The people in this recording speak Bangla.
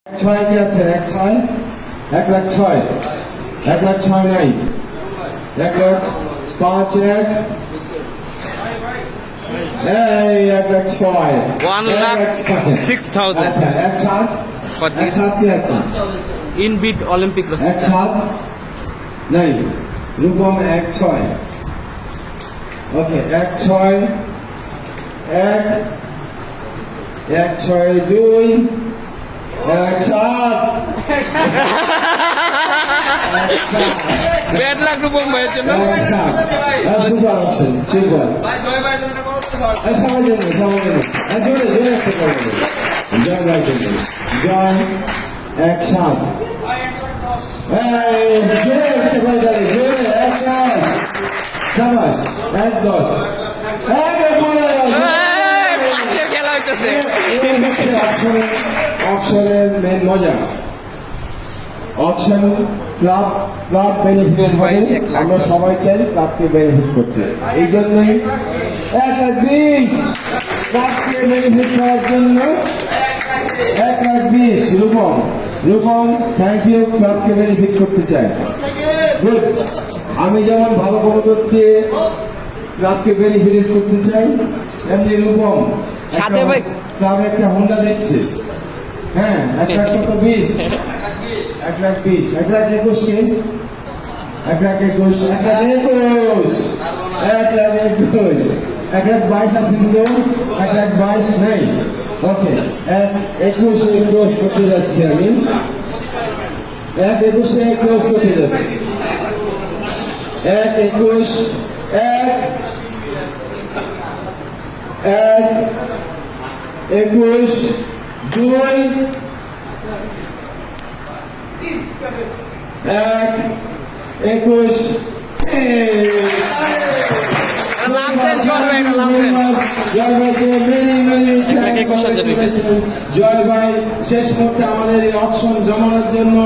ছয় কি আছে? এক ছয়, 1,06,000, 1,06,000 নাই, 1,05,000, এই 1,06,000, 1,06,000 আচ্ছা 1,07,000, for this 1,07,000 কি আছে? in bid Olympic wrestling. 1,07,000 নাই, রূপম 1,06,000, ওকে 1,06,000, 1,06,2, 1,07,000, Bad luck Rupam ভাইয়ের জন্য। Super option, super. সবার জন্য, সবার জন্য। জোরে জোরে একটা করে দেবে। জয় ভাই জন্য। জয় 1,07,000। এই জোরে একটা করে দেবে, জোরে 1,10,000। শাবাশ, 1,10,000। পাশের খেলা হইতেছে। অপশনের মেন মজা। অপশন ক্লাব বেনিফিট হবে, আমরা সবাই চাই ক্লাবকে বেনিফিট করতে। এই জন্যই 1,20,000 ক্লাবকে বেনিফিট করার জন্য 1,20,000 রূপম থ্যাংক ইউ, ক্লাবকে বেনিফিট করতে চাই। গুড, আমি যেমন ভালো প্রমোদর দিয়ে ক্লাবকে বেনিফিট করতে চাই, এমনি রূপম সাথে ভাই ক্লাবে একটা হোন্ডা দিচ্ছে। হ্যাঁ, 1,20,000, 1,20,000, 1,21,000 কে? 1,21,000, 1,21,000, 1,22,000 আছে কিন্তু 1,22,000 নেই। ওকে, 1,21,000 ক্লোজ করতে যাচ্ছি আমি, 1,21,000 ক্লোজ করতে যাচ্ছি। 1,21,000, 1,21,000, 2, 1,21,000। জয় ভাই শেষ মুহূর্তে আমাদের এই অপশন জমানোর জন্য